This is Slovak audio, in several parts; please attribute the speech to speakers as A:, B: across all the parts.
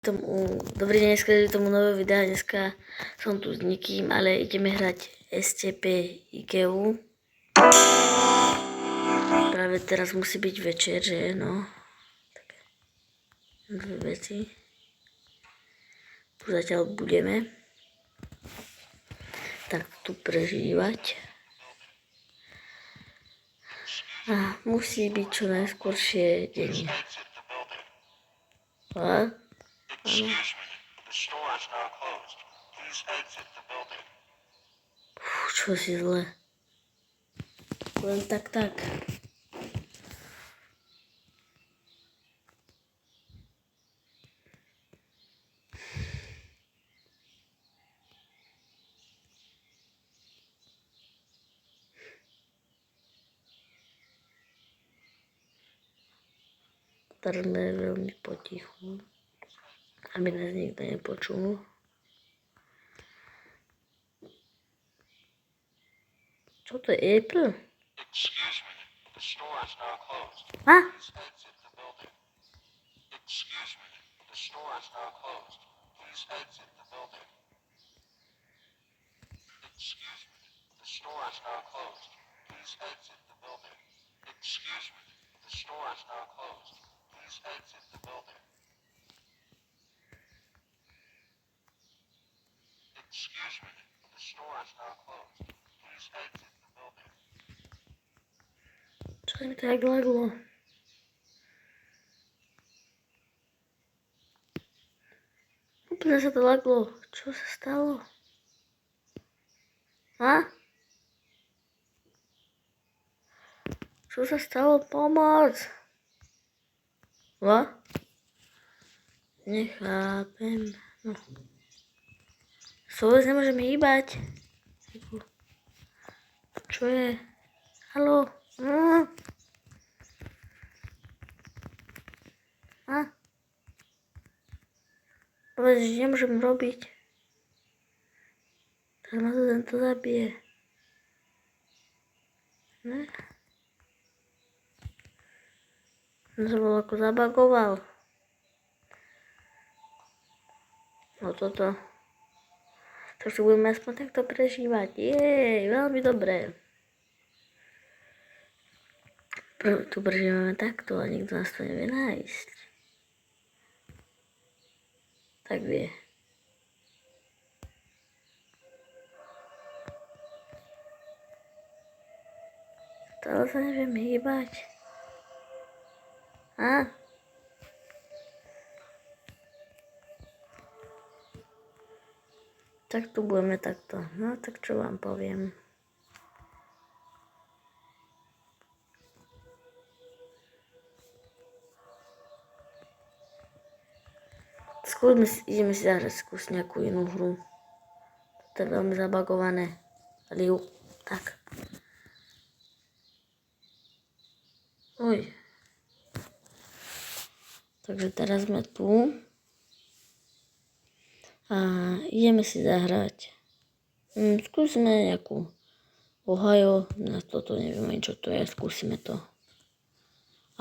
A: Dobrý deň, dneska je tomu nové videa, dneska som tu s nikým, ale ideme hrať SCP IKEA. Práve teraz musí byť večer, že no. Také dve veci. Tu zatiaľ budeme. Tak tu prežívať. A musí byť čo najskôršie deň. A?
B: Excuse me, the store is now closed. Please exit the building.
A: Čo si zle. Len tak. Teraz je veľmi potichu, aby nás nikto nepočul. Čo to je Apple?
B: Excuse me, the store is now closed.
A: A?
B: Please exit the building. Excuse me, the store is now closed. Please exit the building. Excuse me, the store is now closed. Please exit the building. Excuse me, the store is now closed. Please exit the building. Excuse me, the store is now closed. Please exit the building.
A: Čo mi tak laglo? Úplne sa to laglo. Čo sa stalo? A? Čo sa stalo? Pomoc! A? Nechápem. No. Sa vôbec nemôžeme hýbať. Čo je? Haló? A? Povedz, že nemôžem robiť. Tak ma to tento zabije. Ne? On sa bol ako zabagoval. No toto. Tak si budeme aspoň takto prežívať. Jej, veľmi dobré. Tu prežívame takto a nikto nás to nevie nájsť. Tak vie. Stále sa neviem hýbať. A? Tak tu budeme takto. No tak čo vám poviem. Ideme si zahrať skúsiť nejakú inú hru. To je veľmi zabagované. Liu. Tak. Oj. Takže teraz sme tu. A ideme si zahrať. Skúsime nejakú Ohio. Na toto neviem ani čo to je. Skúsime to.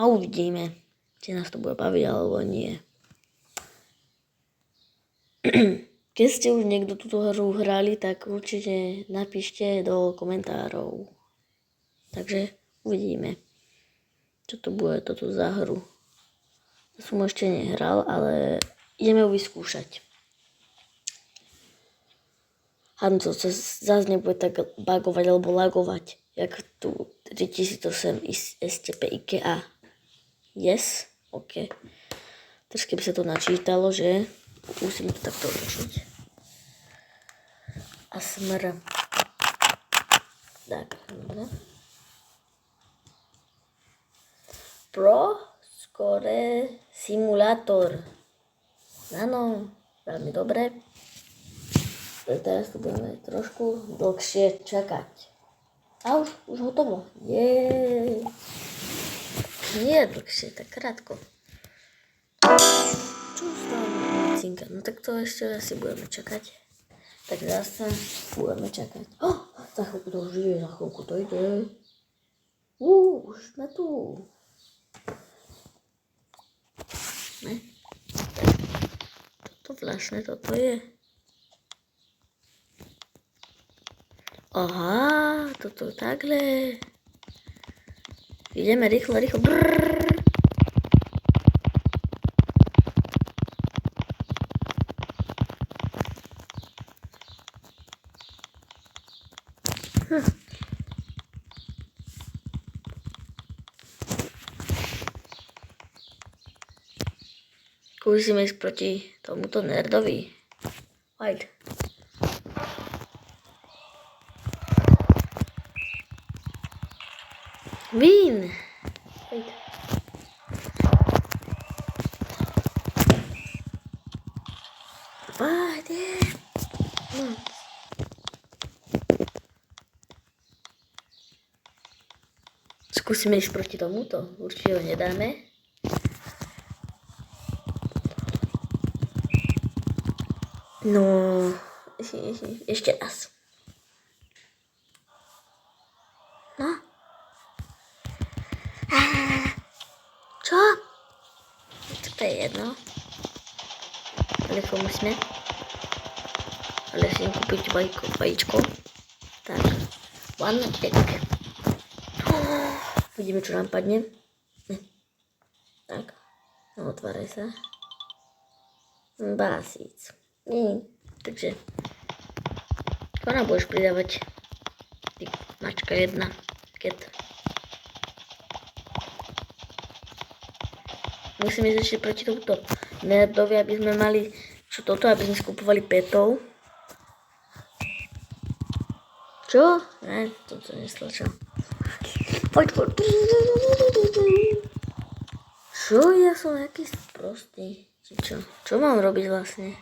A: A uvidíme, či nás to bude baviť alebo nie. Keď ste už niekto túto hru hrali, tak určite napíšte do komentárov. Takže uvidíme, čo to bude toto za hru. To som ešte nehral, ale ideme ju vyskúšať. Hádam to zase nebude tak bugovať alebo lagovať, jak tu 3008 SCP IKEA. Yes? OK. Teraz keby sa to načítalo, že musím to takto otočiť. A smr. Tak, dobre. Pro Score Simulator. Áno, veľmi dobre. Teraz tu budeme trošku dlhšie čakať. A už hotovo. Nie dlhšie, tak krátko. Čo stále cinka? No tak to ešte asi budeme čakať. Tak zase budeme čakať. Za chvíľku to už ide, za chvíľku to ide. Už sme tu. Ne? jasné, toto je. Aha, toto takhle. Ideme rýchlo, rýchlo. Brrr. Skúsime ísť proti tomuto nerdovi. Fight. Win! Fight. Fight, yeah. No. Skúsime ísť proti tomuto. Určite ho nedáme. No, ešte raz. No. Čo? To je jedno. Ale komu sme? Ale si im kúpiť vajíčko. Tak. One egg. Vidíme, čo nám padne. Tak. No, otváraj sa. Básíc. Takže. Čo nám budeš pridávať? Ty mačka jedna. Ket. Musíme ísť ešte proti tomuto nerdovi, aby sme mali čo toto, aby sme skupovali petov. Čo? Ne, toto neslačal. Poď. Čo? Ja som nejaký sprostý. Či čo? Čo mám robiť vlastne?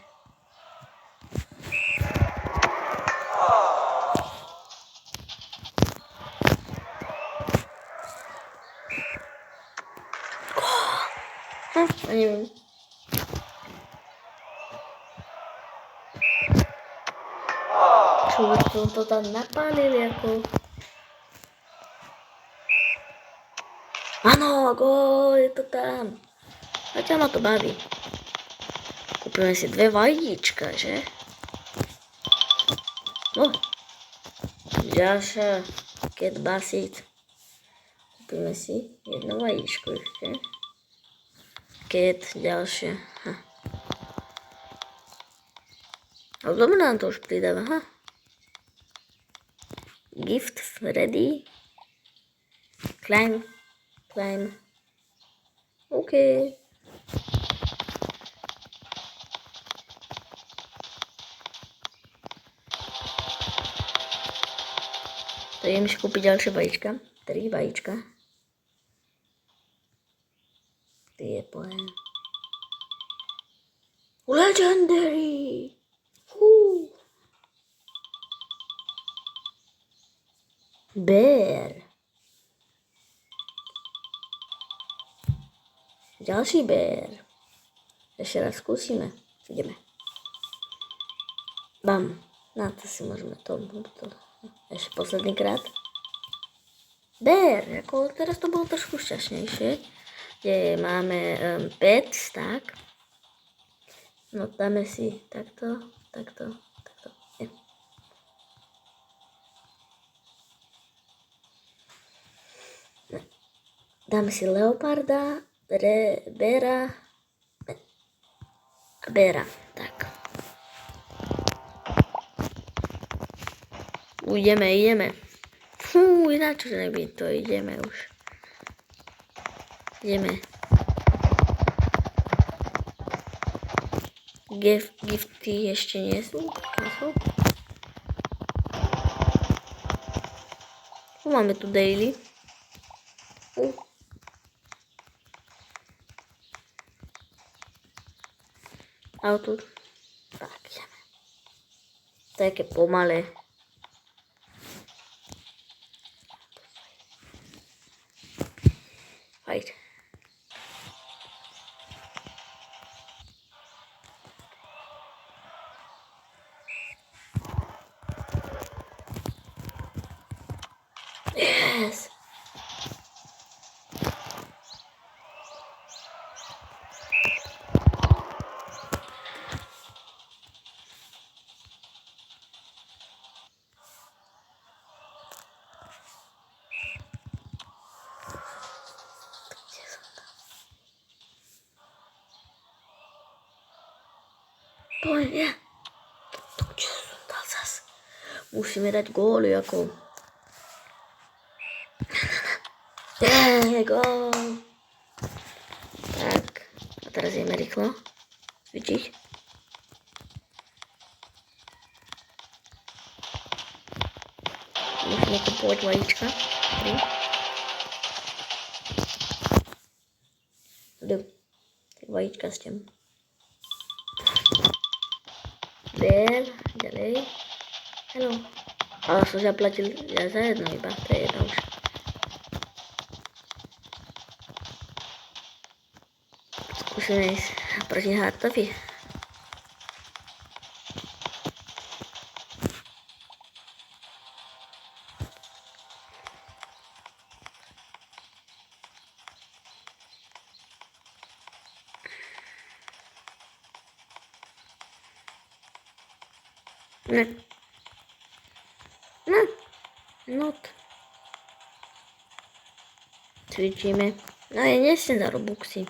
A: Neviem. Čo som to tam napálil ako... Áno, je to tam. Zatiaľ ma to baví. Kúpime si 2 vajíčka, že? No. Ďalšia cat basít. Kúpime si 1 vajíčko ešte. Cat, ďalšie. Ale dobre nám to už pridáva, Gift ready. Climb. OK. To idem si kúpiť ďalšie vajíčka. 3 vajíčka. Ty je pojem. Legendary! Bear. Ďalší bear. Ešte raz skúsime. Ideme. Bam. Na to si môžeme to. Ešte posledný krát. Bear. Ako teraz to bolo trošku šťastnejšie. Kde máme pets, tak. No dáme si takto. Nie. Dáme si leoparda, béra a béra, tak. Ideme. Ináč už nebyť to, ideme už. Ideme. Gifty ešte nie sú. Máme tu daily. Auto. Tak, ideme. Také pomalé. Fight. Yes. Poďme. To čo som dal zas. Musíme dať góly ako... Gól. Tak. A teraz ideme rýchlo. Cvičiť. Musíme kupovať vajíčka. 3. Vajíčka s tým. Del, ďalej. Hello. Ale som zaplatil ja za jedno iba, to je jedno už. Skúsime ísť proti Hartovi. Ne. Ne. Not. Cvičíme. No ja nesem za Robuxy.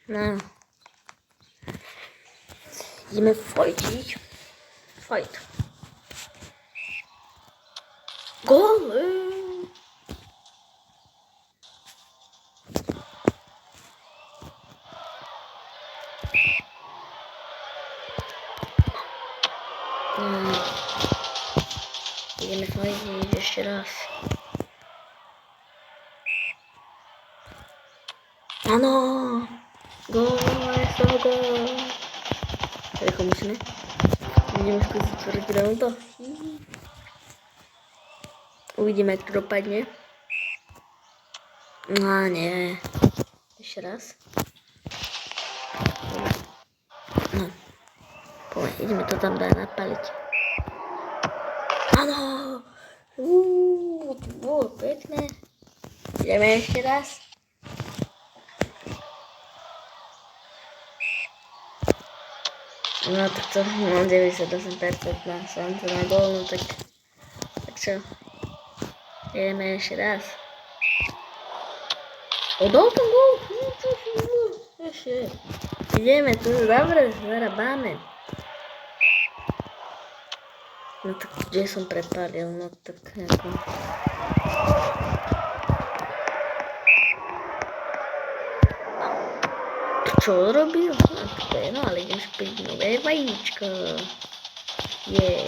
A: No. Ideme fajtiť. Fight. Gól! Ideme fajtiť ešte raz. Áno! Gól, je z toho gól. Rýchlo musíme. Ideme skúsiť čtvrtý round to. Uvidíme, jak to dopadne. No nie. Ešte raz. No. Poďme, ideme to tam dať napaliť. Áno! To bolo pekné. Ideme ešte raz. No tak to mám 98% na šancu na gól, no tak čo? Ideme ešte raz. Dal som gól? Ešte. Ideme, tu dobre, zarábame. No tak kde som prepálil, no tak ako... Čo robil? No to je no, ale idem špiť nové vajíčko. Jej.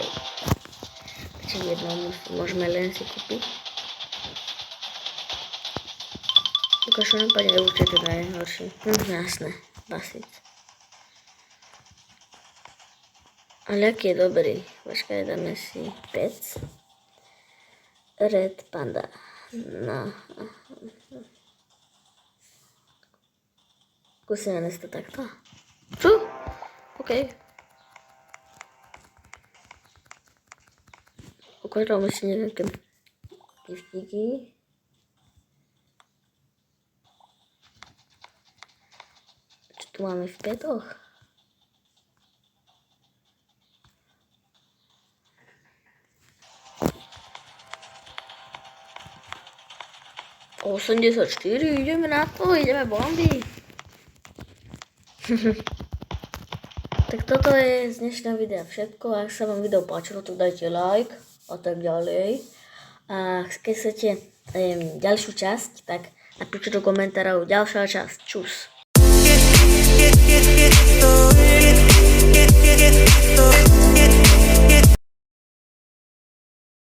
A: Takže jedno môžeme len si kúpiť. Ukážu napadne určite najhorší. Jasné, basic. Ale aký je dobrý. Počkaj, dáme si 5. Red Panda. No. Skúsime dnes to takto. Čo? OK. Ukážeme si nejaké giftíky. Čo tu máme v petoch? O 84, ideme na to, ideme bomby. Tak toto je z dnešného videa všetko. Ak sa vám video páčilo, tak dajte like a tak ďalej. A keď chcete ďalšiu časť, tak napíšte do komentárov ďalšia časť. Čus.